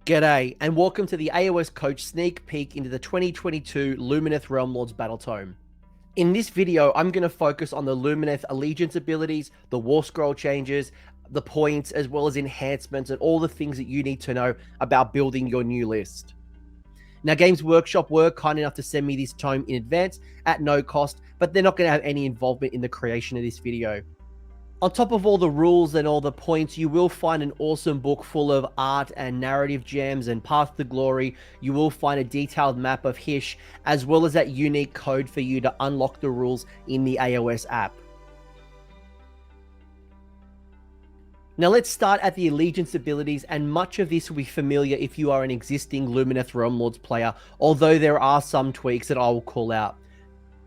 G'day, and welcome to the AOS Coach sneak peek into the 2022 Lumineth Realm-Lords Battletome. In this video, I'm going to focus on the Lumineth Allegiance abilities, the Warscroll changes, the points, as well as enhancements and all the things that you need to know about building your new list. Now, Games Workshop were kind enough to send me this tome in advance at no cost, but they're not going to have any involvement in the creation of this video. On top of all the rules and all the points, you will find an awesome book full of art and narrative gems and Path to Glory. You will find a detailed map of Hysh, as well as that unique code for you to unlock the rules in the AOS app. Now let's start at the Allegiance abilities, and much of this will be familiar if you are an existing Lumineth Realm-Lords player, although there are some tweaks that I will call out.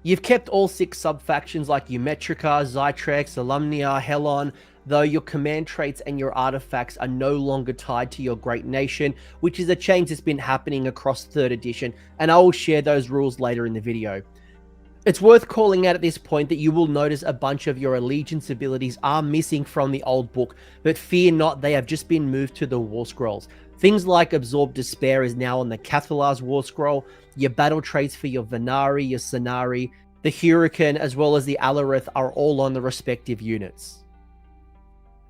You've kept all 6 sub-factions like Umetrica, Zytrex, Alumnia, Helon, though your command traits and your artifacts are no longer tied to your great nation, which is a change that's been happening across 3rd edition, and I will share those rules later in the video. It's worth calling out at this point that you will notice a bunch of your Allegiance abilities are missing from the old book, but fear not, they have just been moved to the Warscrolls. Things like Absorb Despair is now on the Cathalar's Warscroll, your battle traits for your Vanari, your Scinari, the Hurakan, as well as the Alarith are all on the respective units.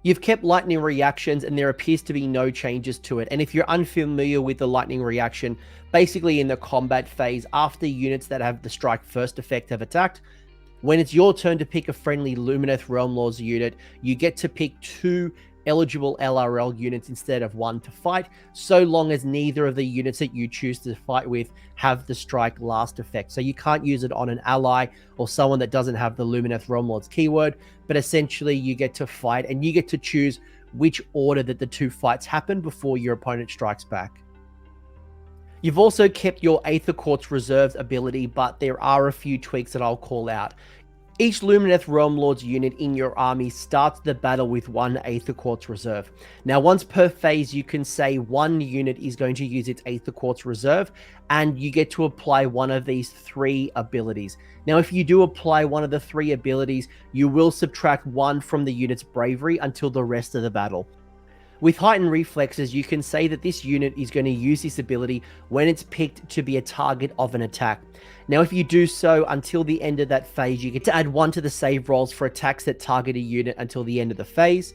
You've kept lightning reactions and there appears to be no changes to it, and if you're unfamiliar with the lightning reaction, basically in the combat phase, after units that have the strike first effect have attacked, when it's your turn to pick a friendly Lumineth Realm-Lords unit, you get to pick 2 eligible LRL units instead of 1 to fight, so long as neither of the units that you choose to fight with have the strike last effect. So you can't use it on an ally or someone that doesn't have the Lumineth Realm-Lords keyword, but essentially you get to fight and you get to choose which order that the 2 fights happen before your opponent strikes back. You've also kept your Aether Quartz reserved ability, but there are a few tweaks that I'll call out. Each Lumineth Realm-Lords unit in your army starts the battle with 1 Aether Quartz reserve. Now, once per phase, you can say 1 unit is going to use its Aether Quartz reserve, and you get to apply one of these 3 abilities. Now, if you do apply one of the 3 abilities, you will subtract 1 from the unit's bravery until the rest of the battle. With heightened reflexes, you can say that this unit is going to use this ability when it's picked to be a target of an attack. Now, if you do so until the end of that phase, you get to add 1 to the save rolls for attacks that target a unit until the end of the phase.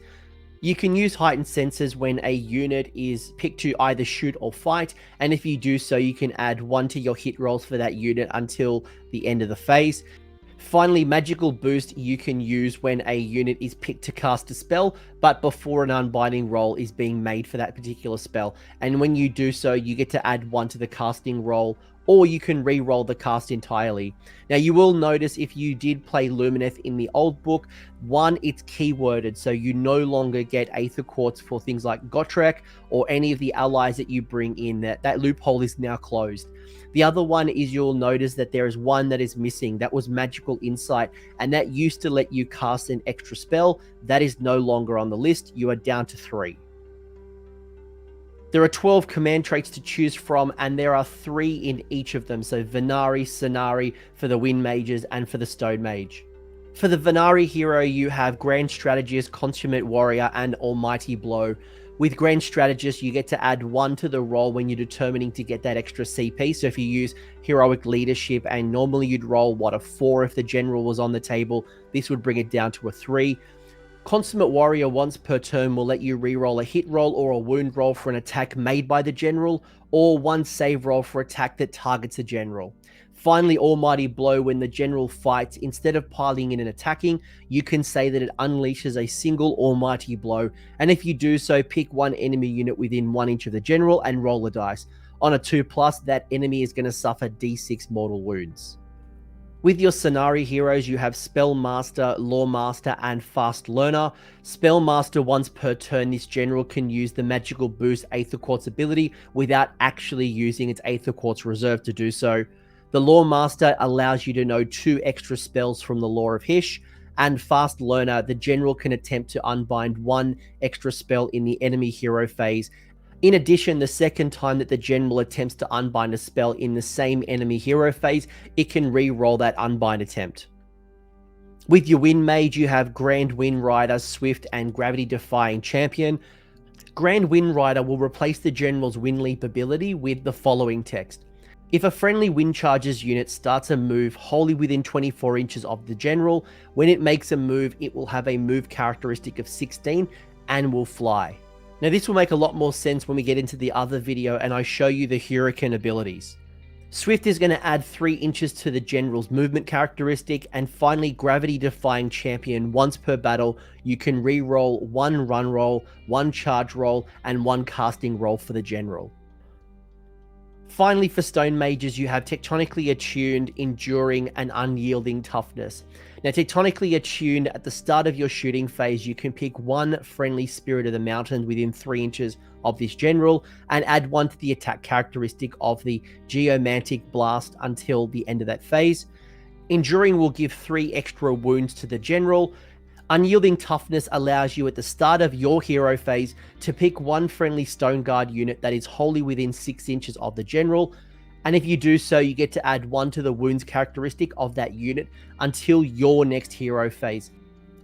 You can use heightened senses when a unit is picked to either shoot or fight, and if you do so, you can add 1 to your hit rolls for that unit until the end of the phase. Finally, magical boost you can use when a unit is picked to cast a spell, but before an unbinding roll is being made for that particular spell. And when you do so, you get to add 1 to the casting roll, or you can re-roll the cast entirely. Now, you will notice if you did play Lumineth in the old book, 1, it's keyworded, so you no longer get Aether Quartz for things like Gotrek or any of the allies that you bring in. That loophole is now closed. The other one is you'll notice that there is 1 that is missing. That was Magical Insight, and that used to let you cast an extra spell. That is no longer on the list. You are down to 3. There are 12 command traits to choose from, and there are 3 in each of them. So Vanari, Scinari for the Wind Mages and for the Stone Mage. For the Vanari hero, you have Grand Strategist, Consummate Warrior, and Almighty Blow. With Grand Strategist, you get to add 1 to the roll when you're determining to get that extra CP. So if you use Heroic Leadership, and normally you'd roll, a 4 if the General was on the table, this would bring it down to a 3. Consummate Warrior once per turn will let you re-roll a hit roll or a wound roll for an attack made by the General, or 1 save roll for attack that targets a General. Finally, Almighty Blow, when the General fights, instead of piling in and attacking, you can say that it unleashes a single Almighty Blow, and if you do so, pick 1 enemy unit within 1 inch of the General and roll a dice. On a 2+, that enemy is going to suffer D6 mortal wounds. With your Scinari heroes, you have Spellmaster, Lawmaster, and Fast Learner. Spellmaster, once per turn, this general can use the Magical Boost Aether Quartz ability without actually using its Aether Quartz reserve to do so. The Lawmaster allows you to know 2 extra spells from the Lore of Hysh, and Fast Learner, the general can attempt to unbind 1 extra spell in the enemy hero phase. In addition, the second time that the general attempts to unbind a spell in the same enemy hero phase, it can re-roll that unbind attempt. With your Wind Mage, you have Grand Wind Rider, Swift, and Gravity Defying Champion. Grand Wind Rider will replace the general's Wind Leap ability with the following text. If a friendly Wind Charges unit starts a move wholly within 24 inches of the general, when it makes a move, it will have a move characteristic of 16 and will fly. Now this will make a lot more sense when we get into the other video and I show you the Hurakan abilities. Swift is going to add 3 inches to the general's movement characteristic, and finally Gravity Defying Champion. Once per battle, you can re-roll 1 run roll, 1 charge roll, and 1 casting roll for the general. Finally, for Stone Mages, you have Tectonically Attuned, Enduring, and Unyielding Toughness. Now, Tectonically Attuned, at the start of your shooting phase, you can pick 1 friendly Spirit of the Mountains within 3 inches of this general, and add 1 to the attack characteristic of the Geomantic Blast until the end of that phase. Enduring will give 3 extra wounds to the general. Unyielding Toughness allows you at the start of your hero phase to pick 1 friendly Stone Guard unit that is wholly within 6 inches of the general, and if you do so, you get to add 1 to the wounds characteristic of that unit until your next hero phase.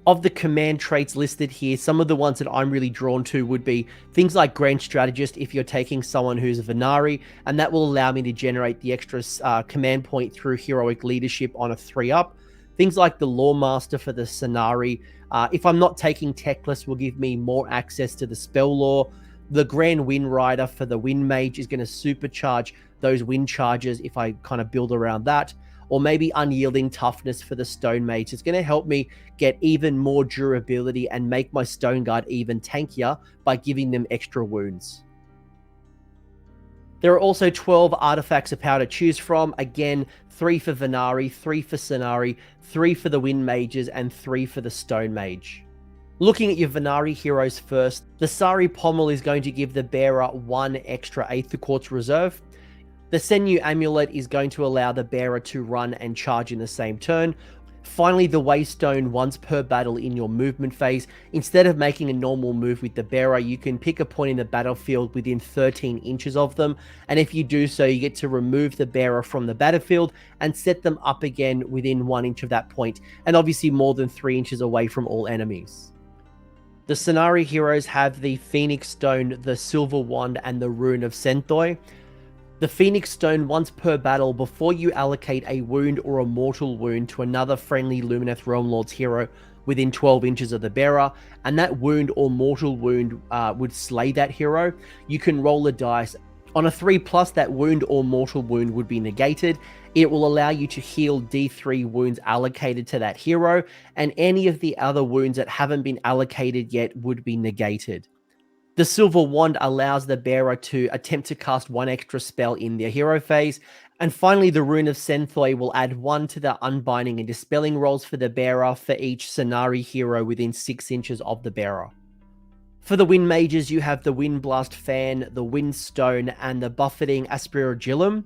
Of the command traits listed here, some of the ones that I'm really drawn to would be things like Grand Strategist if you're taking someone who's a Vanari, and that will allow me to generate the extra command point through Heroic Leadership on a 3-up. Things like the Lawmaster for the Scinari. If I'm not taking Teclis, will give me more access to the spell lore. The Grand Wind Rider for the Wind Mage is going to supercharge those wind charges if I kind of build around that. Or maybe Unyielding Toughness for the Stone Mage. It's going to help me get even more durability and make my Stone Guard even tankier by giving them extra wounds. There are also 12 Artifacts of Power to choose from. Again, 3 for Vanari, 3 for Scinari, 3 for the Wind Mages, and 3 for the Stone Mage. Looking at your Vanari heroes first, the Sari Pommel is going to give the bearer 1 extra Aether Quartz reserve. The Sinew Amulet is going to allow the bearer to run and charge in the same turn. Finally, the Waystone, once per battle in your movement phase, instead of making a normal move with the bearer, you can pick a point in the battlefield within 13 inches of them, and if you do so, you get to remove the bearer from the battlefield and set them up again within 1 inch of that point, and obviously more than 3 inches away from all enemies. The Scinari heroes have the Phoenix Stone, the Silver Wand, and the Rune of Senthoi. The Phoenix Stone, once per battle, before you allocate a wound or a mortal wound to another friendly Lumineth Realm-Lords hero within 12 inches of the bearer, and that wound or mortal wound would slay that hero, you can roll a dice. On a 3+, that wound or mortal wound would be negated. It will allow you to heal D3 wounds allocated to that hero, and any of the other wounds that haven't been allocated yet would be negated. The Silver Wand allows the bearer to attempt to cast 1 extra spell in their hero phase. And finally, the Rune of Senthoi will add 1 to the Unbinding and Dispelling rolls for the bearer for each Scinari hero within 6 inches of the bearer. For the Wind Mages, you have the Wind Blast Fan, the Wind Stone, and the Buffeting Aspergillum.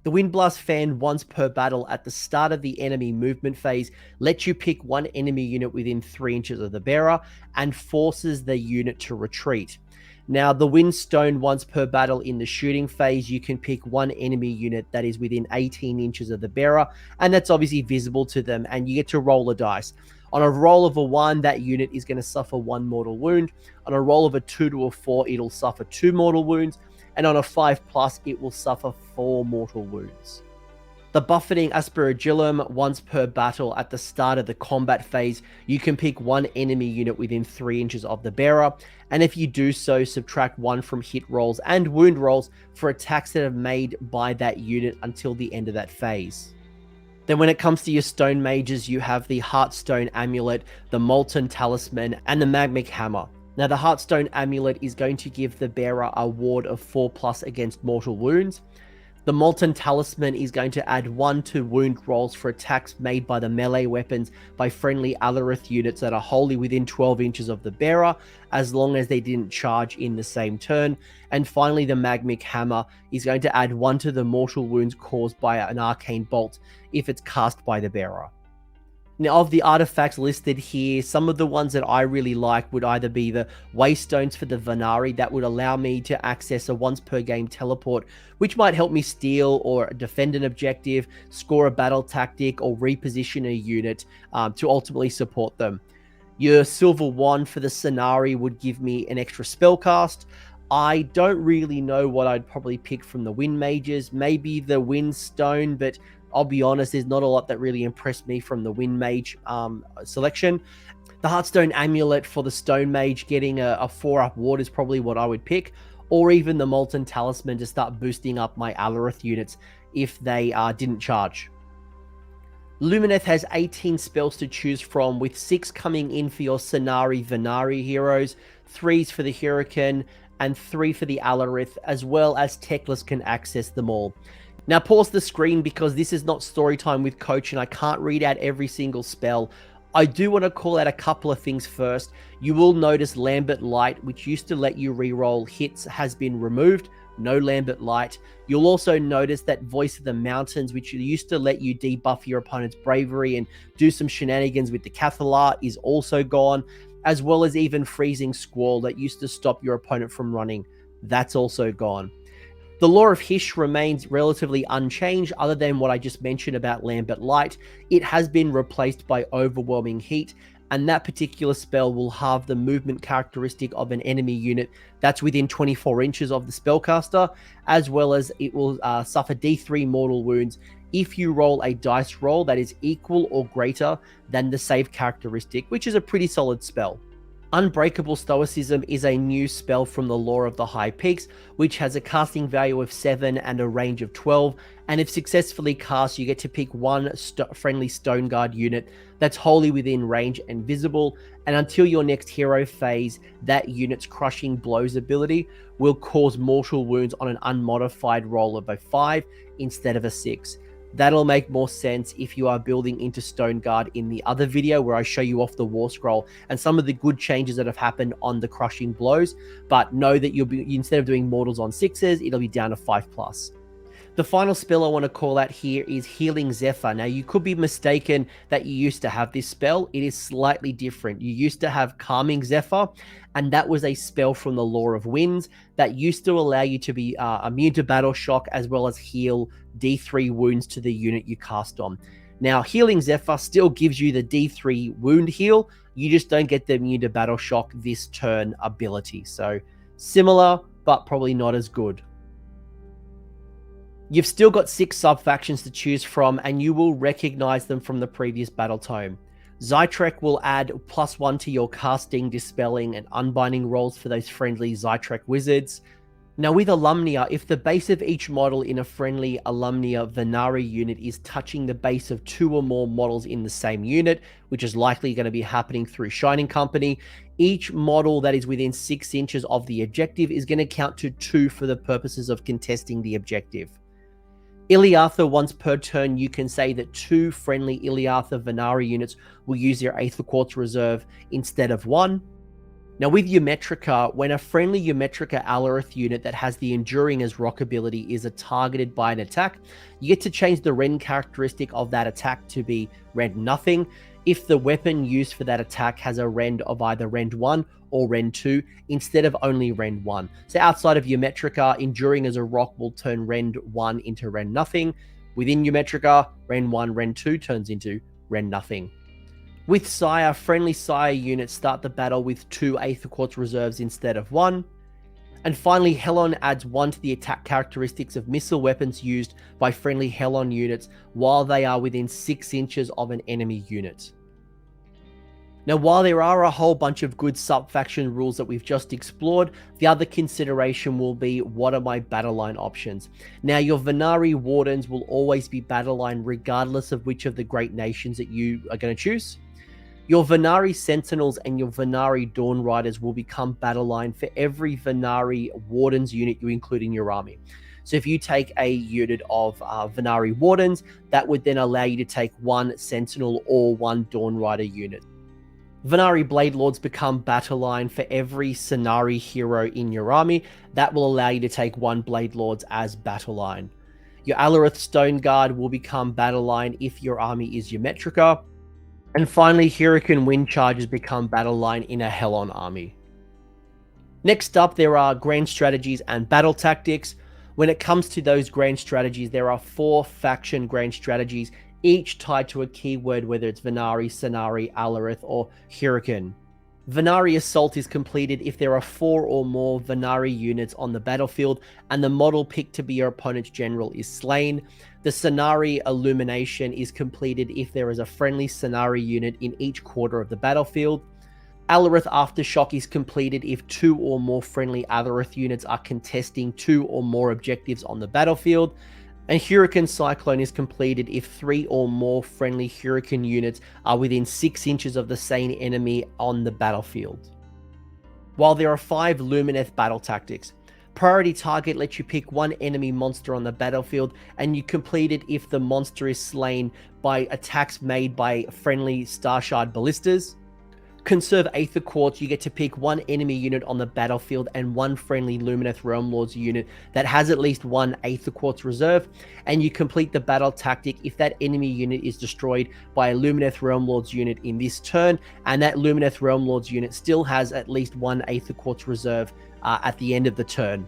The Wind Blast Fan, once per battle at the start of the enemy movement phase, lets you pick 1 enemy unit within 3 inches of the bearer and forces the unit to retreat. Now, the Wind Stone, once per battle in the shooting phase, you can pick 1 enemy unit that is within 18 inches of the bearer, and that's obviously visible to them, and you get to roll a dice. On a roll of a 1, that unit is going to suffer 1 mortal wound. On a roll of a 2 to a 4, it'll suffer 2 mortal wounds. And on a 5+, it will suffer 4 mortal wounds. The Buffeting Aspergillum, once per battle at the start of the combat phase, you can pick 1 enemy unit within 3 inches of the bearer, and if you do so, subtract 1 from hit rolls and wound rolls for attacks that are made by that unit until the end of that phase. Then when it comes to your Stone Mages, you have the Heartstone Amulet, the Molten Talisman, and the Magmic Hammer. Now, the Heartstone Amulet is going to give the bearer a ward of 4+ against mortal wounds. The Molten Talisman is going to add 1 to wound rolls for attacks made by the melee weapons by friendly Alarith units that are wholly within 12 inches of the bearer, as long as they didn't charge in the same turn. And finally, the Magmic Hammer is going to add 1 to the mortal wounds caused by an arcane bolt if it's cast by the bearer. Now, of the artifacts listed here, some of the ones that I really like would either be the Waystones for the Vanari, that would allow me to access a once per game teleport, which might help me steal or defend an objective, score a battle tactic, or reposition a unit to ultimately support them. Your silver wand for the Scinari would give me an extra spell cast. I don't really know what I'd probably pick from the wind mages. Maybe the wind stone, but I'll be honest, there's not a lot that really impressed me from the wind mage selection. The Heartstone Amulet for the Stone Mage, getting a 4-up ward is probably what I would pick, or even the Molten Talisman to start boosting up my Alarith units if they didn't charge. Lumineth has 18 spells to choose from, with 6 coming in for your Scinari Vanari heroes, 3s for the Hurakan, and 3 for the Alarith, as well as Teclis can access them all. Now pause the screen because this is not story time with Coach and I can't read out every single spell. I do want to call out a couple of things first. You will notice Lambent Light, which used to let you reroll hits, has been removed. No Lambent Light. You'll also notice that Voice of the Mountains, which used to let you debuff your opponent's bravery and do some shenanigans with the Cathalar, is also gone, as well as even Freezing Squall that used to stop your opponent from running. That's also gone. The Law of Hish remains relatively unchanged other than what I just mentioned about Lambent Light. It has been replaced by Overwhelming Heat, and that particular spell will have the movement characteristic of an enemy unit that's within 24 inches of the spellcaster, as well as it will suffer D3 mortal wounds if you roll a dice roll that is equal or greater than the save characteristic, which is a pretty solid spell. Unbreakable Stoicism is a new spell from the Law of the High Peaks, which has a casting value of 7 and a range of 12, and if successfully cast, you get to pick one friendly Stone Guard unit that's wholly within range and visible, and until your next hero phase, that unit's Crushing Blows ability will cause mortal wounds on an unmodified roll of a 5 instead of a 6. That'll make more sense if you are building into Stone Guard in the other video where I show you off the Warscroll and some of the good changes that have happened on the Crushing Blows, but know that you'll be, instead of doing mortals on 6s, it'll be down to 5+. The final spell I want to call out here is Healing Zephyr. Now, you could be mistaken that you used to have this spell. It is slightly different. You used to have Calming Zephyr, and that was a spell from the Law of Winds that used to allow you to be immune to battle shock as well as heal D3 wounds to the unit you cast on. Now, Healing Zephyr still gives you the D3 wound heal. You just don't get the immune to battle shock this turn ability. So similar, but probably not as good. You've still got 6 sub-factions to choose from, and you will recognize them from the previous battle tome. Zytrek will add +1 to your casting, dispelling, and unbinding rolls for those friendly Zytrek wizards. Now with Alumnia, if the base of each model in a friendly Alumnia Vanari unit is touching the base of 2 or more models in the same unit, which is likely going to be happening through Shining Company, each model that is within 6 inches of the objective is going to count to 2 for the purposes of contesting the objective. Iliartha, once per turn, you can say that 2 friendly Iliartha Vanari units will use their Aether Quartz reserve instead of 1. Now with Eumetrica, when a friendly Eumetrica Alarith unit that has the Enduring as rock ability is targeted by an attack, you get to change the rend characteristic of that attack to be rend nothing if the weapon used for that attack has a rend of either rend 1 or rend 2 instead of only rend 1. So outside of Eumetrica, Enduring as a rock will turn rend 1 into rend nothing. Within Eumetrica, rend 1, rend 2 turns into rend nothing. With Sire, friendly Sire units start the battle with 2 Aether Quartz reserves instead of 1. And finally, Helon adds 1 to the attack characteristics of missile weapons used by friendly Helon units while they are within 6 inches of an enemy unit. Now, while there are a whole bunch of good sub-faction rules that we've just explored, the other consideration will be, what are my battle line options? Now, your Vanari Wardens will always be battle line regardless of which of the great nations that you are going to choose. Your Vanari Sentinels and your Vanari Dawn Riders will become battle line for every Vanari Wardens unit you include in your army. So if you take a unit of Vanari Wardens, that would then allow you to take 1 Sentinel or 1 Dawn Rider unit. Vanari Bladelords become battle line for every Scinari hero in your army. That will allow you to take 1 Bladelords as battle line. Your Alarith Stone Guard will become battle line if your army is Eumetrica. And finally, Hurakan Wind Charges become battle line in a Helon army. Next up, there are grand strategies and battle tactics. When it comes to those grand strategies, there are 4 faction grand strategies each tied to a keyword, whether it's Vanari, Scinari, Alarith, or Hurakan. Vanari Assault is completed if there are 4 or more Vanari units on the battlefield and the model picked to be your opponent's general is slain. The Scinari Illumination is completed if there is a friendly Scinari unit in each quarter of the battlefield. Alarith Aftershock is completed if 2 or more friendly Alarith units are contesting 2 or more objectives on the battlefield. And Hurakan Cyclone is completed if 3 or more friendly Hurakan units are within 6 inches of the same enemy on the battlefield. While there are 5 Lumineth battle tactics, Priority Target lets you pick 1 enemy monster on the battlefield, and you complete it if the monster is slain by attacks made by friendly Starshard Ballistas. Conserve Aether Quartz, you get to pick 1 enemy unit on the battlefield and 1 friendly Lumineth Realm-Lords unit that has at least 1 Aether Quartz reserve, and you complete the battle tactic if that enemy unit is destroyed by a Lumineth Realm-Lords unit in this turn, and that Lumineth Realm-Lords unit still has at least 1 Aether Quartz reserve at the end of the turn.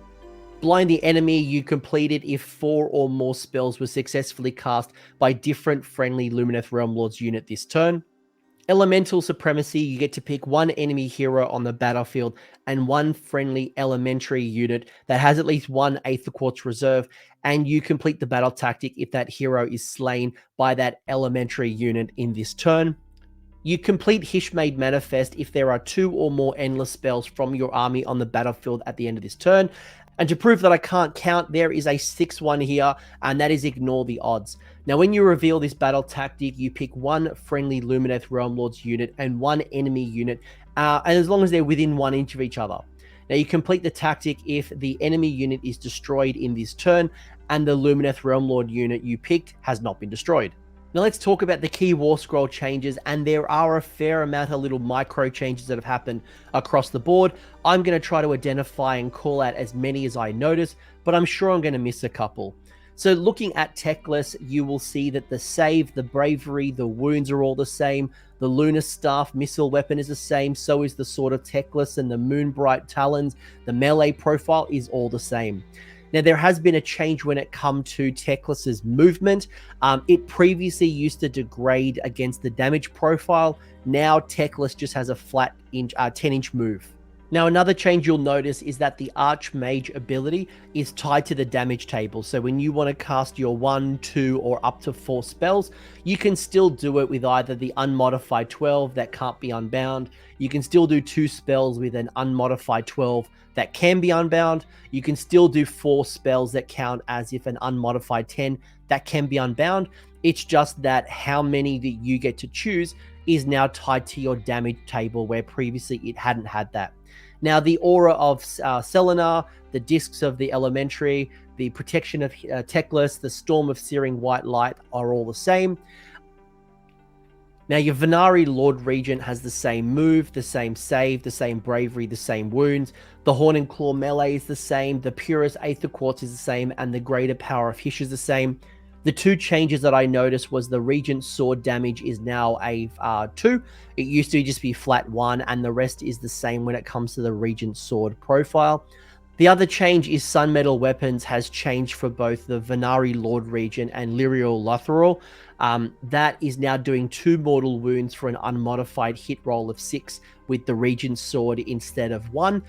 Blind the enemy, you complete it if 4 or more spells were successfully cast by different friendly Lumineth Realm-Lords unit this turn. Elemental Supremacy, you get to pick 1 enemy hero on the battlefield and 1 friendly elementary unit that has at least 1 Aether Quartz reserve, and you complete the battle tactic if that hero is slain by that elementary unit in this turn. You complete Hishmade Manifest if there are 2 or more endless spells from your army on the battlefield at the end of this turn. And to prove that I can't count, there is a 6th one here, and that is Ignore the Odds. Now, when you reveal this battle tactic, you pick 1 friendly Lumineth Realm-Lords unit and 1 enemy unit, and as long as they're within 1 inch of each other. Now, you complete the tactic if the enemy unit is destroyed in this turn, and the Lumineth Realm-Lord unit you picked has not been destroyed. Now let's talk about the key Warscroll changes, and there are a fair amount of little micro changes that have happened across the board. I'm going to try to identify and call out as many as I notice, but I'm sure I'm going to miss a couple. So looking at Teclis, you will see that the save, the bravery, the wounds are all the same. The Lunar Staff missile weapon is the same, so is the Sword of Teclis, and the Moonbright Talons. The melee profile is all the same. Now, there has been a change when it comes to Teclis's movement. It previously used to degrade against the damage profile. Now, Teclis just has a flat 10-inch move. Now, another change you'll notice is that the Archmage ability is tied to the damage table. So when you want to cast your 1, 2, or up to 4 spells, you can still do it with either the unmodified 12 that can't be unbound. You can still do 2 spells with an unmodified 12 that can be unbound. You can still do 4 spells that count as if an unmodified 10 that can be unbound. It's just that how many that you get to choose is now tied to your damage table, where previously it hadn't had that. Now, the Aura of Selenar, the Discs of the Elementary, the Protection of Teclis, the Storm of Searing White Light are all the same. Now, your Vanari Lord Regent has the same move, the same save, the same bravery, the same wounds. The Horn and Claw melee is the same, the Purest Aether Quartz is the same, and the Greater Power of Hish is the same. The 2 changes that I noticed was the Regent sword damage is now a 2. It used to just be flat 1, and the rest is the same when it comes to the Regent sword profile. The other change is Sun Metal Weapons has changed for both the Vanari Lord Regent and Lyrial Lotharal. That is now doing 2 mortal wounds for an unmodified hit roll of 6 with the Regent sword instead of 1.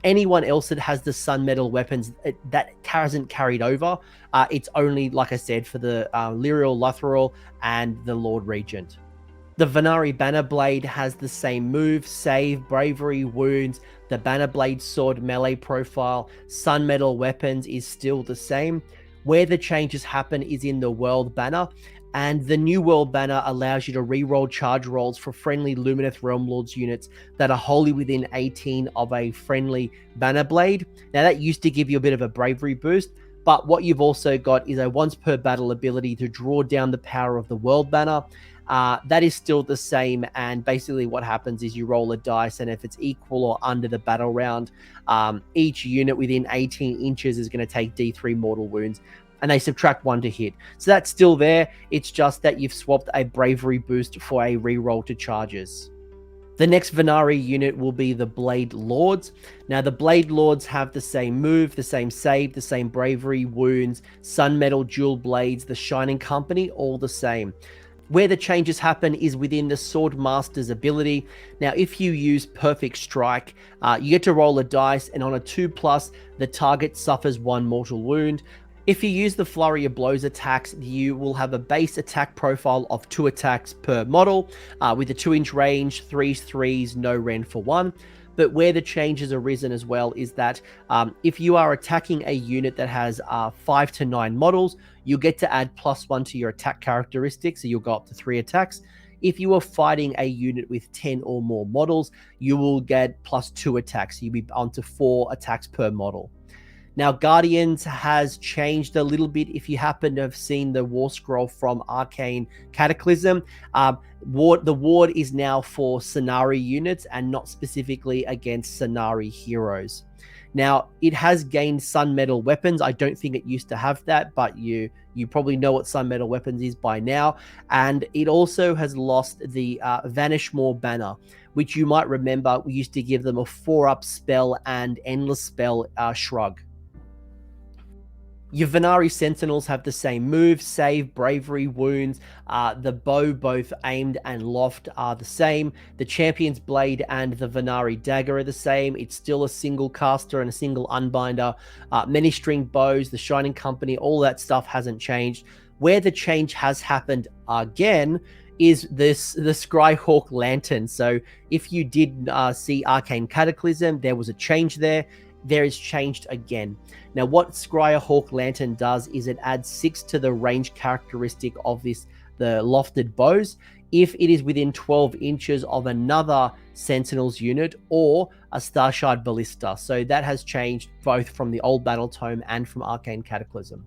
Anyone else that has the Sun Metal Weapons, that hasn't carried over. It's only, like I said, for the Lyrial Lotharal and the Lord Regent. The Vanari Bannerblade has the same move, save, bravery, wounds. The Bannerblade sword melee profile, Sun Metal Weapons is still the same. Where the changes happen is in the World Banner, and the new World Banner allows you to reroll charge rolls for friendly Lumineth Realm-Lords units that are wholly within 18 of a friendly Bannerblade. Now, that used to give you a bit of a bravery boost, but what you've also got is a once per battle ability to draw down the power of the World Banner. That is still the same, and basically what happens is you roll a dice, and if it's equal or under the battle round, each unit within 18 inches is going to take D3 mortal wounds, and they subtract 1 to hit. So that's still there. It's just that you've swapped a bravery boost for a reroll to charges. The next Vanari unit will be the Bladelords. Now, the Bladelords have the same move, the same save, the same bravery, wounds, sun metal, dual blades, the Shining Company, all the same. Where the changes happen is within the Sword Master's ability. Now, if you use Perfect Strike, you get to roll a dice, and on a 2+, the target suffers 1 mortal wound. If you use the Flurry of Blows attacks, you will have a base attack profile of 2 attacks per model, with a 2-inch range, 3s, no rend for 1. But where the change has arisen as well is that if you are attacking a unit that has 5 to 9 models, you'll get to add +1 to your attack characteristics, so you'll go up to 3 attacks. If you are fighting a unit with 10 or more models, you will get +2 attacks. You'll be on to 4 attacks per model. Now, Guardians has changed a little bit. If you happen to have seen the Warscroll from Arcane Cataclysm, the ward is now for Scinari units and not specifically against Scinari heroes. Now, it has gained Sun Metal weapons. I don't think it used to have that, but you probably know what Sun Metal weapons is by now. And it also has lost the Vanishmore banner, which you might remember we used to give them a 4-up spell and endless spell shrug. Your Vanari Sentinels have the same move, save, bravery, wounds. The bow, both aimed and loft, are the same. The Champion's Blade and the Vanari Dagger are the same. It's still a single caster and a single unbinder. Many string bows, the Shining Company, all that stuff hasn't changed. Where the change has happened again is the Skyhawk Lantern. So if you did see Arcane Cataclysm, there was a change there. There is changed again. Now, what Skyhawk Lantern does is it adds 6 to the range characteristic of the lofted bows if it is within 12 inches of another Sentinels unit or a Starshard Ballista. So that has changed both from the old Battletome and from Arcane Cataclysm.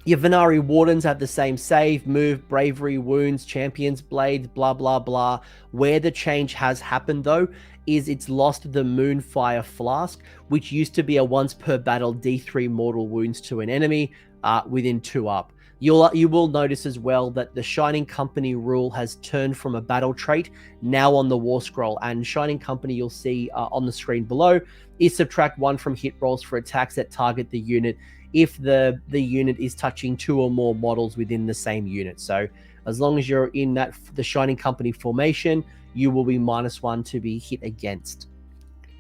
Your Vanari Wardens have the same save, move, bravery, wounds, Champion's Blades, blah, blah, blah. Where the change has happened, though, is it's lost the Moonfire Flask, which used to be a once per battle D3 mortal wounds to an enemy within 2 up. You will notice as well that the Shining Company rule has turned from a battle trait now on the Warscroll, and Shining Company you'll see on the screen below is subtract 1 from hit rolls for attacks that target the unit if the unit is touching 2 or more models within the same unit. So as long as you're in the Shining Company formation, you will be -1 to be hit against.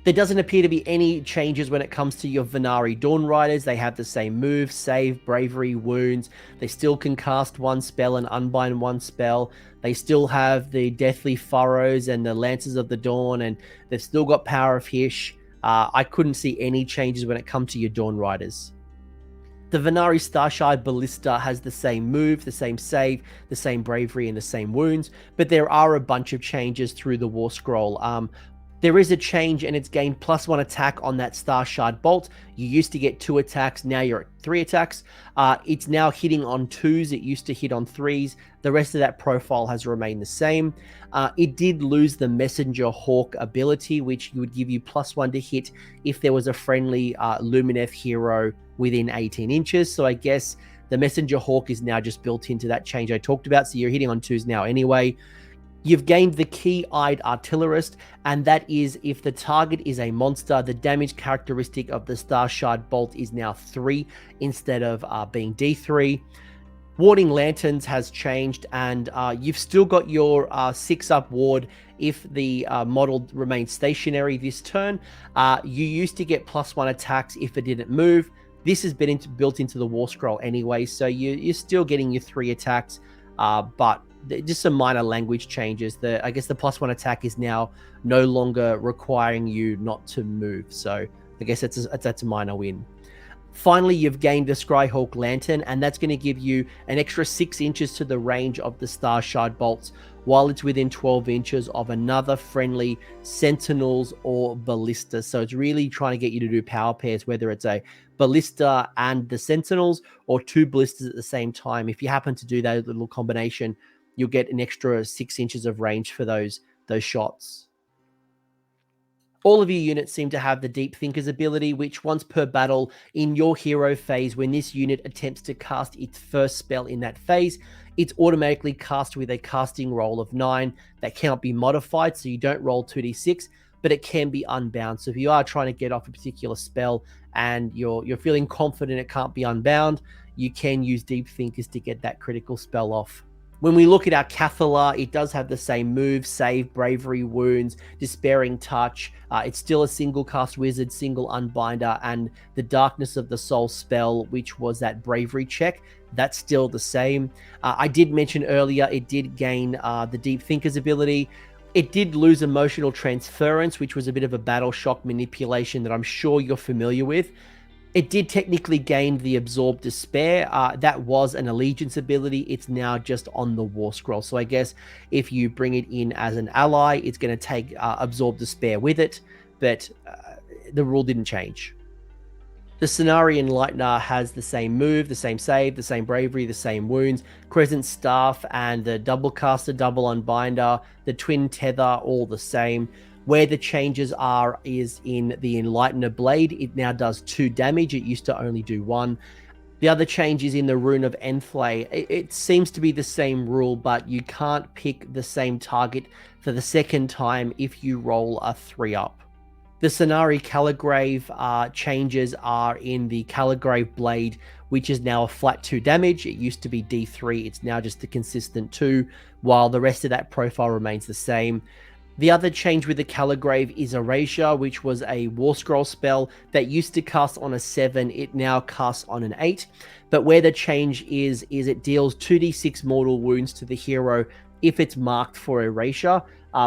There doesn't appear to be any changes when it comes to your Vanari Dawn Riders. They have the same move, save, bravery, wounds. They still can cast 1 spell and unbind 1 spell. They still have the Deathly Furrows and the Lances of the Dawn, and they've still got Power of Hish. I couldn't see any changes when it comes to your Dawn Riders. The Vanari Starshard Ballista has the same move, the same save, the same bravery, and the same wounds, but there are a bunch of changes through the Warscroll. There is a change, and it's gained +1 attack on that Starshard Bolt. You used to get 2 attacks, now you're at 3 attacks. It's now hitting on 2s, it used to hit on 3s. The rest of that profile has remained the same. It did lose the Messenger Hawk ability, which would give you +1 to hit if there was a friendly Lumineth hero within 18 inches. So I guess the Messenger Hawk is now just built into that change I talked about, so you're hitting on 2s now anyway. You've gained the Key-Eyed Artillerist, and that is if the target is a monster, the damage characteristic of the Starshard Bolt is now 3 instead of being D3. Warding Lanterns has changed, and you've still got your 6-up ward if the model remains stationary this turn. You used to get +1 attacks if it didn't move. This has been built into the Warscroll anyway, so you're still getting your 3 attacks, but just some minor language changes. I guess the +1 attack is now no longer requiring you not to move. So I guess that's a minor win. Finally, you've gained the Skyhawk Lantern, and that's going to give you an extra 6 inches to the range of the Starshard Bolts while it's within 12 inches of another friendly Sentinels or Ballista. So it's really trying to get you to do power pairs, whether it's a Ballista and the Sentinels or 2 Ballistas at the same time. If you happen to do that little combination, you'll get an extra 6 inches of range for those shots. All of your units seem to have the Deep Thinker's ability, which once per battle in your hero phase, when this unit attempts to cast its first spell in that phase, it's automatically cast with a casting roll of 9 that cannot be modified, so you don't roll 2d6, but it can be unbound. So if you are trying to get off a particular spell and you're feeling confident it can't be unbound, you can use Deep Thinkers to get that critical spell off. When we look at our Cathala, it does have the same move, save, bravery, wounds, despairing touch. It's still a single cast wizard, single unbinder, and the darkness of the soul spell, which was that bravery check, that's still the same. I did mention earlier, it did gain the Deep Thinkers ability. It did lose emotional transference, which was a bit of a battle shock manipulation that I'm sure you're familiar with. It did technically gain the Absorb Despair. That was an allegiance ability. It's now just on the Warscroll. So I guess if you bring it in as an ally, it's going to take Absorb Despair with it, but the rule didn't change. The Scinari Enlightener has the same move, the same save, the same bravery, the same wounds, Crescent Staff, and the double caster, double unbinder, the twin tether, all the same. Where the changes are is in the Enlightener Blade. It now does 2 damage. It used to only do 1. The other change is in the Rune of Enflay. It seems to be the same rule, but you can't pick the same target for the second time if you roll a 3-up. The Scinari Caligrave changes are in the Caligrave Blade, which is now a flat 2 damage. It used to be D3. It's now just a consistent 2, while the rest of that profile remains the same. The other change with the Caligrave is Erasure, which was a Warscroll spell that used to cast on a 7. It now casts on an 8. But where the change is it deals 2d6 mortal wounds to the hero if it's marked for Erasure.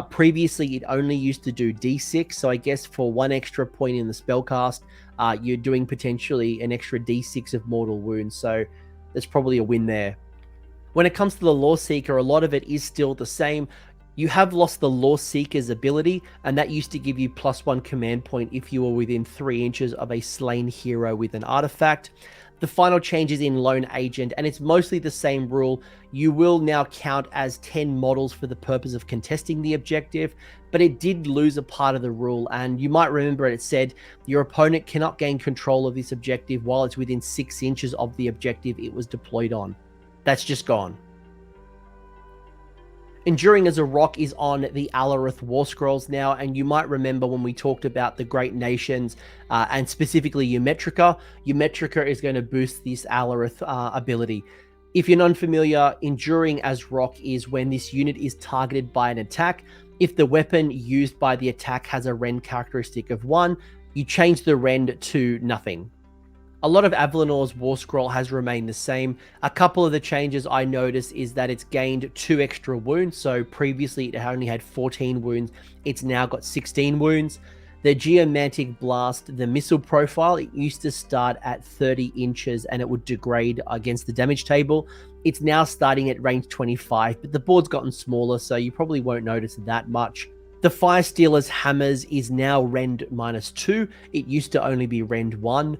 Previously, it only used to do d6. So I guess for 1 extra point in the spellcast, you're doing potentially an extra d6 of mortal wounds. So there's probably a win there. When it comes to the Law Seeker, a lot of it is still the same. You have lost the Law Seeker's ability, and that used to give you +1 command point if you were within 3 inches of a slain hero with an artifact. The final change is in Lone Agent, and it's mostly the same rule. You will now count as 10 models for the purpose of contesting the objective, but it did lose a part of the rule, and you might remember it said your opponent cannot gain control of this objective while it's within 6 inches of the objective it was deployed on. That's just gone. Enduring as a Rock is on the Alarith Warscrolls now, and you might remember when we talked about the Great Nations, and specifically Eumetrica. Eumetrica is going to boost this Alarith ability. If you're unfamiliar, Enduring as Rock is when this unit is targeted by an attack. If the weapon used by the attack has a rend characteristic of 1, you change the rend to nothing. A lot of Avelinor's Warscroll has remained the same. A couple of the changes I noticed is that it's gained 2 extra wounds. So previously it only had 14 wounds. It's now got 16 wounds. The Geomantic Blast, the missile profile, it used to start at 30 inches and it would degrade against the damage table. It's now starting at range 25, but the board's gotten smaller, so you probably won't notice that much. The Fire Stealer's Hammers is now rend -2. It used to only be rend 1.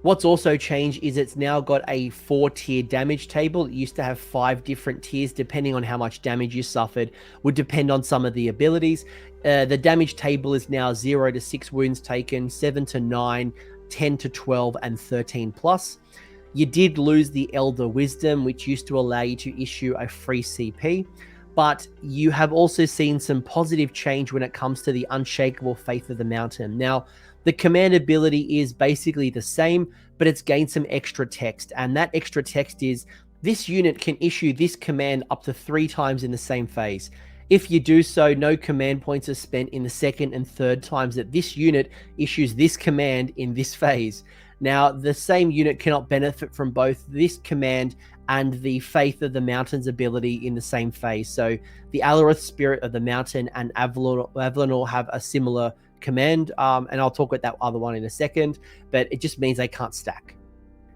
What's also changed is it's now got a 4-tier damage table. It used to have 5 different tiers depending on how much damage you suffered, would depend on some of the abilities. The damage table is now 0 to 6 wounds taken, 7 to 9, 10 to 12, and 13 plus. You did lose the Elder Wisdom, which used to allow you to issue a free CP, but you have also seen some positive change when it comes to the Unshakable Faith of the Mountain. Now, the command ability is basically the same, but it's gained some extra text, and that extra text is this unit can issue this command up to 3 times in the same phase. If you do so, no command points are spent in the second and third times that this unit issues this command in this phase. Now, the same unit cannot benefit from both this command and the Faith of the Mountain's ability in the same phase. So the Alarith Spirit of the Mountain and Avellanor have a similar command, and I'll talk about that other one in a second, but it just means they can't stack.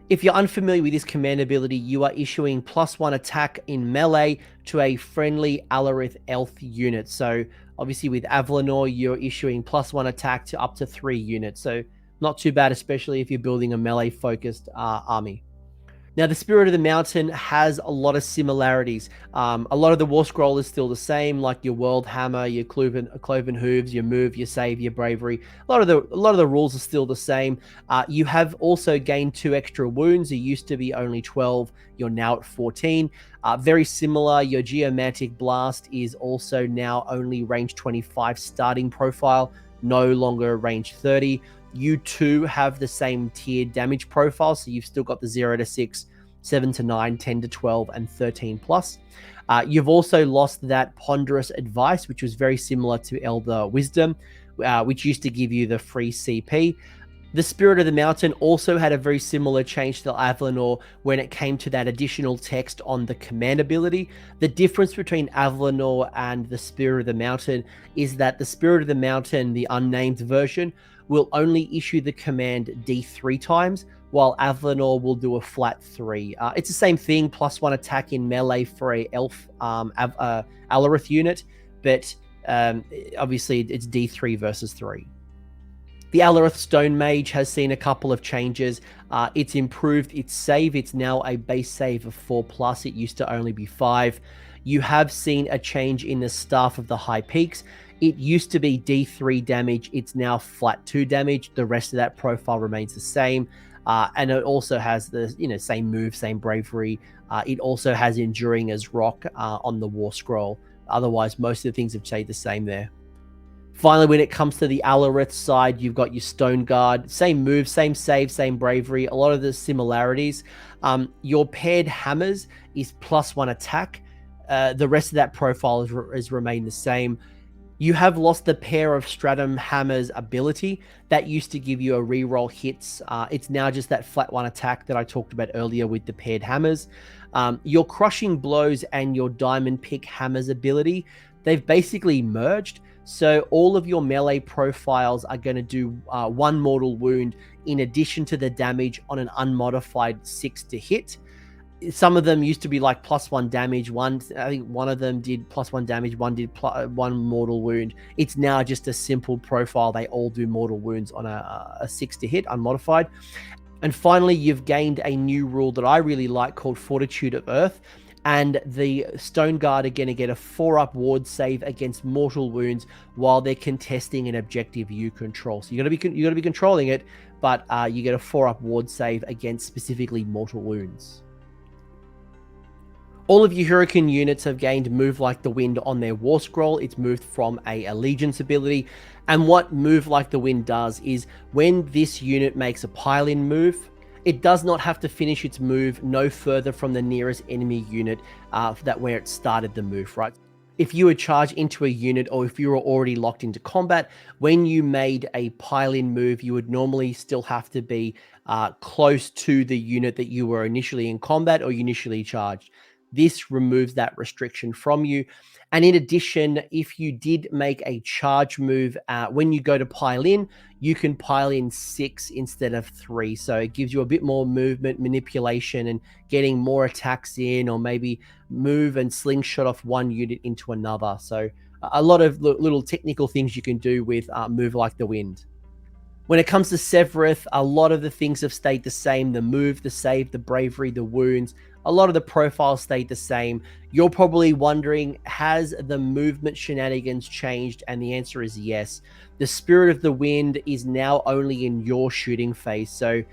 If you're unfamiliar with this command ability, you are issuing +1 attack in melee to a friendly Alarith elf unit. So obviously with Avellanor, you're issuing +1 attack to up to 3 units. So not too bad, especially if you're building a melee focused army. Now, the Spirit of the Mountain has a lot of similarities. A lot of the Warscroll is still the same, like your World Hammer, your Cloven Hooves, your Move, your Save, your Bravery. A lot of the rules are still the same. You have also gained 2 extra wounds. You used to be only 12. You're now at 14. Very similar. Your Geomantic Blast is also now only range 25 starting profile, no longer range 30. You too have the same tiered damage profile, so you've still got the 0 to 6, 7 to 9, 10 to 12, and 13 plus. You've also lost that Ponderous Advice, which was very similar to Elder Wisdom, which used to give you the free CP. The Spirit of the Mountain also had a very similar change to Avalanor when it came to that additional text on the command ability. The difference between Avalanor and the Spirit of the Mountain is that the Spirit of the Mountain, the unnamed version, will only issue the command D3 times, while Avalanor will do a flat 3. It's the same thing, +1 attack in melee for a elf Alarith unit, but obviously it's D3 versus 3. The Alarith Stone Mage has seen a couple of changes. It's improved its save. It's now a base save of 4+. It used to only be 5. You have seen a change in the Staff of the High Peaks. It used to be D3 damage. It's now flat 2 damage. The rest of that profile remains the same. And it also has the same move, same bravery. It also has Enduring as Rock on the Warscroll. Otherwise, most of the things have stayed the same there. Finally, when it comes to the Alarith side, you've got your Stone Guard. Same move, same save, same bravery. A lot of the similarities. Your paired hammers is +1 attack. The rest of that profile has remained the same. You have lost the Pair of Stratum Hammers ability. That used to give you a reroll hits. It's now just that flat 1 attack that I talked about earlier with the paired hammers. Your Crushing Blows and your Diamond Pick Hammers ability, they've basically merged. So all of your melee profiles are going to do 1 mortal wound in addition to the damage on an unmodified 6 to hit. Some of them used to be like +1 damage. I think one of them did +1 damage. One did 1 mortal wound. It's now just a simple profile. They all do mortal wounds on a 6 to hit, unmodified. And finally, you've gained a new rule that I really like called Fortitude of Earth. And the Stone Guard are going to get a 4-up ward save against mortal wounds while they're contesting an objective you control. So you got to be controlling it, but you get a 4-up ward save against specifically mortal wounds. All of your Hurakan units have gained Move Like the Wind on their Warscroll. It's moved from a Allegiance ability. And what Move Like the Wind does is when this unit makes a pile-in move, it does not have to finish its move no further from the nearest enemy unit where it started the move, right? If you would charge into a unit or if you were already locked into combat, when you made a pile-in move, you would normally still have to be close to the unit that you were initially in combat or you initially charged. This removes that restriction from you. And in addition, if you did make a charge move, when you go to pile in, you can pile in 6 instead of 3. So it gives you a bit more movement, manipulation, and getting more attacks in, or maybe move and slingshot off one unit into another. So a lot of little technical things you can do with Move Like the Wind. When it comes to Sevireth, a lot of the things have stayed the same. The move, the save, the bravery, the wounds. A lot of the profiles stayed the same. You're probably wondering, has the movement shenanigans changed? And the answer is yes. The Spirit of the Wind is now only in your shooting phase. So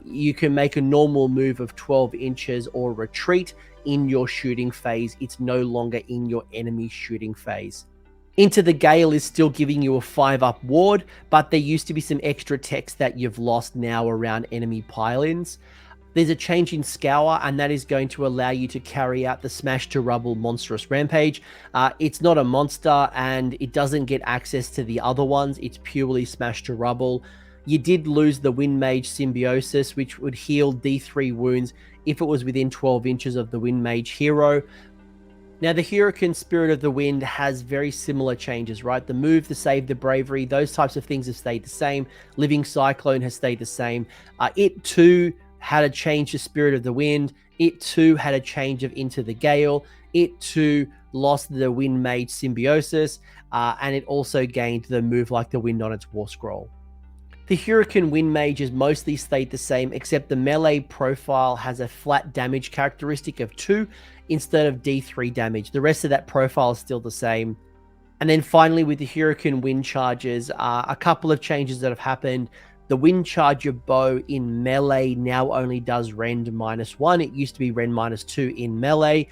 you can make a normal move of 12 inches or retreat in your shooting phase. It's no longer in your enemy shooting phase. Into the Gale is still giving you a 5-up ward, but there used to be some extra text that you've lost now around enemy pile-ins. There's a change in Scour, and that is going to allow you to carry out the Smash to Rubble Monstrous Rampage. It's not a monster, and it doesn't get access to the other ones. It's purely Smash to Rubble. You did lose the Wind Mage Symbiosis, which would heal D3 wounds if it was within 12 inches of the Wind Mage hero. Now, the Hurakan Spirit of the Wind has very similar changes, right? The move, the save, the bravery, those types of things have stayed the same. Living Cyclone has stayed the same. It too had a change to Spirit of the Wind. It too had a change of Into the Gale. It too lost the Wind Mage Symbiosis. And it also gained the Move Like the Wind on its Warscroll. The Hurakan Wind Mage has mostly stayed the same, except the melee profile has a flat damage characteristic of 2 instead of D3 damage. The rest of that profile is still the same. And then finally, with the Hurakan Wind Charges, a couple of changes that have happened. The Wind Charger bow in melee now only does rend -1. It used to be rend -2 in melee.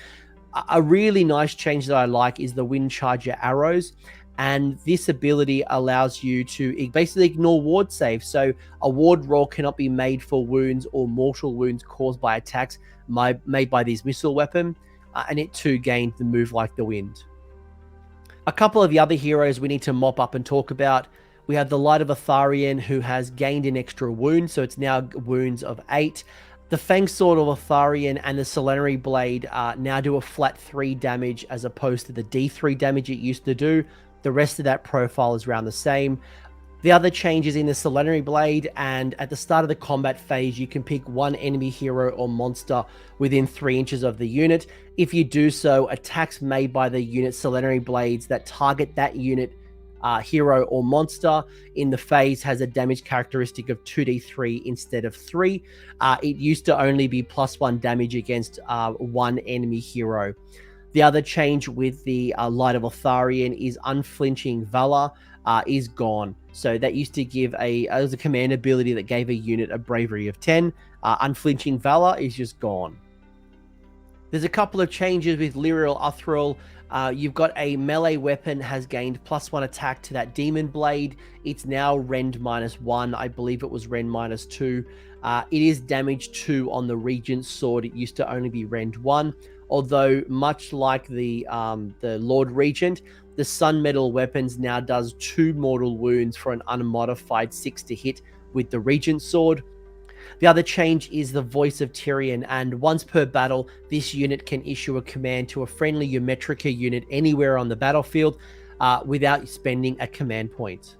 A really nice change that I like is the Wind Charger arrows. And this ability allows you to basically ignore ward saves. So a ward roll cannot be made for wounds or mortal wounds caused by attacks made by this missile weapon. And it too gained the move like the wind. A couple of the other heroes we need to mop up and talk about. We have the Light of Atharian, who has gained an extra wound, so it's now wounds of 8. The Fang Sword of Atharian and the Scinari Blade now do a flat 3 damage as opposed to the D3 damage it used to do. The rest of that profile is around the same. The other changes in the Scinari Blade, and at the start of the combat phase, you can pick one enemy hero or monster within 3 inches of the unit. If you do so, attacks made by the unit Scinari Blades that target that unit hero or monster in the phase has a damage characteristic of 2d3 instead of 3. It used to only be +1 damage against one enemy hero. The other change with the Light of Atharian is Unflinching Valor is gone. So that used to give it was a command ability that gave a unit a bravery of 10. Unflinching Valor is just gone. There's a couple of changes with Lyrial Uthril. You've got a melee weapon has gained +1 attack to that Demon Blade. It's now rend -1. I believe it was rend -2. It is damage 2 on the Regent sword. It used to only be rend 1. Although, much like the Lord Regent, the Sun Metal weapons now does 2 mortal wounds for an unmodified 6 to hit with the Regent sword. The other change is the Voice of Tyrion, and once per battle, this unit can issue a command to a friendly Eumetrica unit anywhere on the battlefield without spending a command point.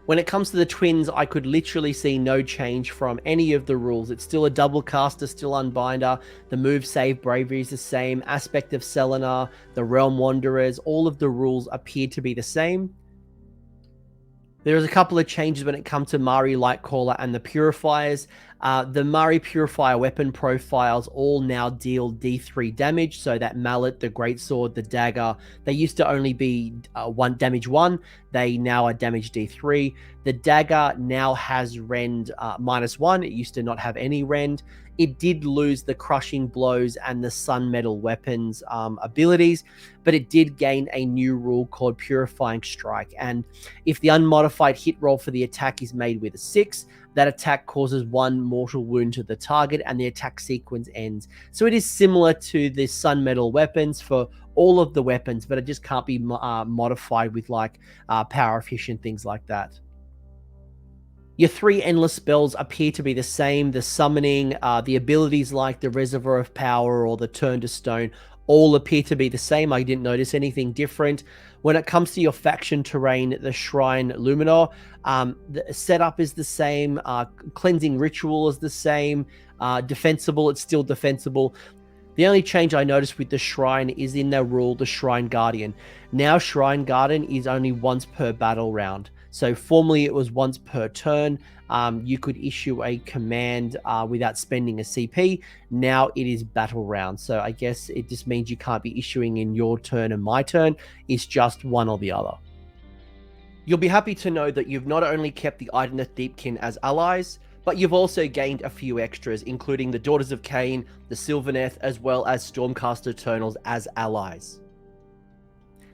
When it comes to the twins, I could literally see no change from any of the rules. It's still a double caster, still unbinder. The move save bravery is the same. Aspect of Selenar, the Realm Wanderers, all of the rules appear to be the same. There's a couple of changes when it comes to Mari Lightcaller and the Purifiers. The Mari Purifier weapon profiles all now deal D3 damage. So that mallet, the greatsword, the dagger, they used to only be damage 1. They now are damage D3. The dagger now has rend -1. It used to not have any rend. It did lose the crushing blows and the sun metal weapons abilities, but it did gain a new rule called Purifying Strike. And if the unmodified hit roll for the attack is made with a 6, that attack causes 1 mortal wound to the target and the attack sequence ends. So it is similar to the sun metal weapons for all of the weapons, but it just can't be modified with like power efficient things like that. Your 3 endless spells appear to be the same. The summoning, the abilities like the Reservoir of Power or the Turn to Stone all appear to be the same. I didn't notice anything different. When it comes to your faction terrain, the Shrine Luminor, the setup is the same. Cleansing Ritual is the same. Defensible, it's still defensible. The only change I noticed with the Shrine is in their rule, the Shrine Guardian. Now Shrine Guardian is only once per battle round. So formerly it was once per turn. You could issue a command without spending a CP. Now it is battle round. So I guess it just means you can't be issuing in your turn and my turn. It's just one or the other. You'll be happy to know that you've not only kept the Idoneth Deepkin as allies, but you've also gained a few extras, including the Daughters of Cain, the Sylvaneth, as well as Stormcast Eternals as allies.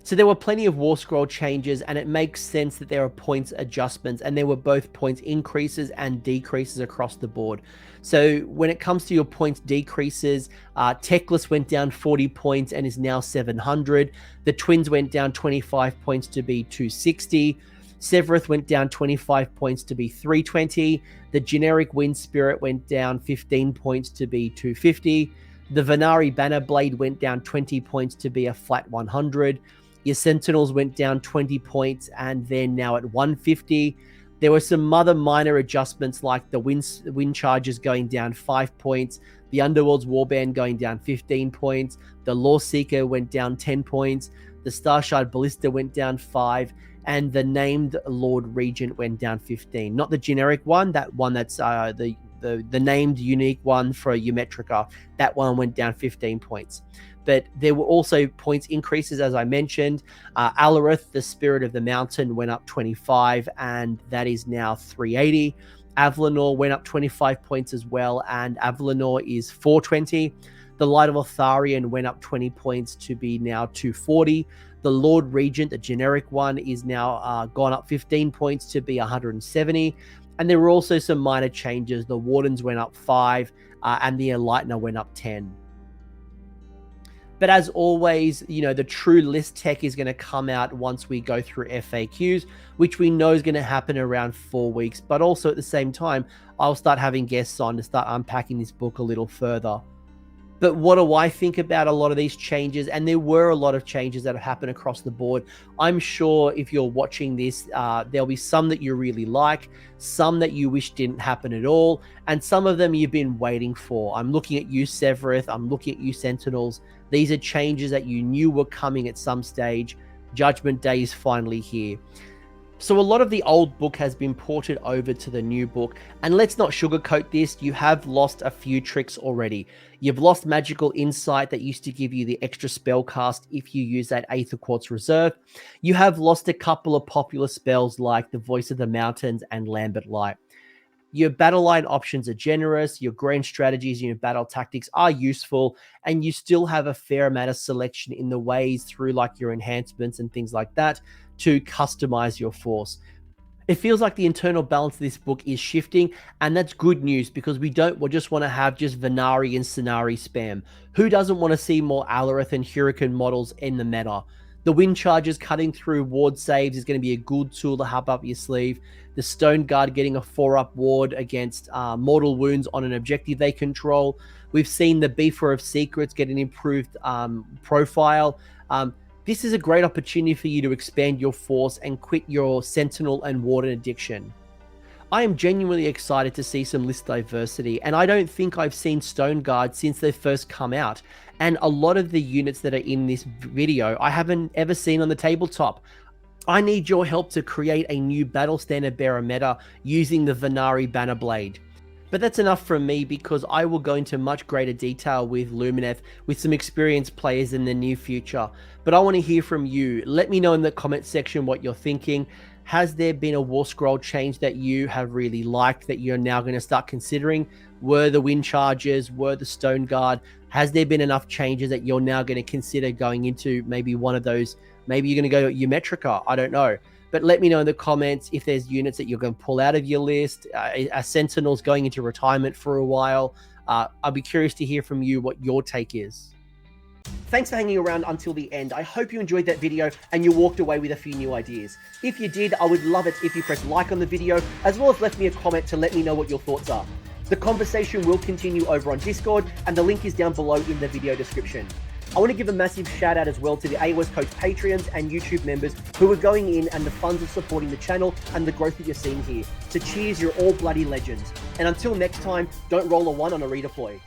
So there were plenty of Warscroll changes, and it makes sense that there are points adjustments, and there were both points increases and decreases across the board. So when it comes to your points decreases, Teclis went down 40 points and is now 700. The Twins went down 25 points to be 260. Severeth went down 25 points to be 320. The generic Wind Spirit went down 15 points to be 250. The Vanari Bannerblade went down 20 points to be a flat 100. Your Sentinels went down 20 points and they're now at 150. There were some other minor adjustments like the wind charges going down 5 points, the Underworld's Warband going down 15 points, the Law Seeker went down 10 points, the Starshard Ballista went down 5, and the named Lord Regent went down 15. Not the generic one, that one that's the named unique one for Eumetrica. That one went down 15 points. But there were also points increases, as I mentioned. Alarith, the Spirit of the Mountain, went up 25, and that is now 380. Avlanor went up 25 points as well, and Avlanor is 420. The Light of Otharian went up 20 points to be now 240. The Lord Regent, the generic one, is now gone up 15 points to be 170. And there were also some minor changes. The Wardens went up 5, and the Enlightener went up 10. But as always, you know, the true list tech is going to come out once we go through FAQs, which we know is going to happen around 4 weeks. But also at the same time, I'll start having guests on to start unpacking this book a little further. But what do I think about a lot of these changes? And there were a lot of changes that have happened across the board. I'm sure if you're watching this, there'll be some that you really like, some that you wish didn't happen at all, and some of them you've been waiting for. I'm looking at you, Severith. I'm looking at you, Sentinels. These are changes that you knew were coming at some stage. Judgment Day is finally here. So a lot of the old book has been ported over to the new book, and let's not sugarcoat this, you have lost a few tricks already. You've lost Magical Insight that used to give you the extra spell cast if you use that Aether Quartz Reserve. You have lost a couple of popular spells like the Voice of the Mountains and Lambent Light. Your battle line options are generous, your grand strategies and your battle tactics are useful, and you still have a fair amount of selection in the ways through like your enhancements and things like that to customize your force. It feels like the internal balance of this book is shifting, and that's good news because we just want to have just Vanari and Scinari spam. Who doesn't want to see more Alarith and Hurakan models in the meta? The wind charges cutting through ward saves is going to be a good tool to have up your sleeve. The Stone Guard getting a 4-up ward against mortal wounds on an objective they control. We've seen the Beefer of Secrets get an improved profile. This is a great opportunity for you to expand your force and quit your Sentinel and Warden addiction. I am genuinely excited to see some list diversity, and I don't think I've seen Stone Guard since they first come out. And a lot of the units that are in this video, I haven't ever seen on the tabletop. I need your help to create a new Battle Standard Bearer meta using the Vanari Bannerblade. But that's enough from me because I will go into much greater detail with Lumineth with some experienced players in the near future. But I want to hear from you. Let me know in the comment section what you're thinking. Has there been a Warscroll change that you have really liked that you're now going to start considering? Were the wind charges? Were the Stone Guard? Has there been enough changes that you're now going to consider going into maybe one of those? Maybe you're going to go Eumetrica. I don't know. But let me know in the comments if there's units that you're going to pull out of your list. Are Sentinels going into retirement for a while? I'll be curious to hear from you what your take is. Thanks for hanging around until the end. I hope you enjoyed that video and you walked away with a few new ideas. If you did, I would love it if you press like on the video, as well as left me a comment to let me know what your thoughts are. The conversation will continue over on Discord, and the link is down below in the video description. I want to give a massive shout out as well to the AOS Coach Patreons and YouTube members who are going in, and the funds are supporting the channel and the growth that you're seeing here. So cheers, you're all bloody legends. And until next time, don't roll a 1 on a redeploy.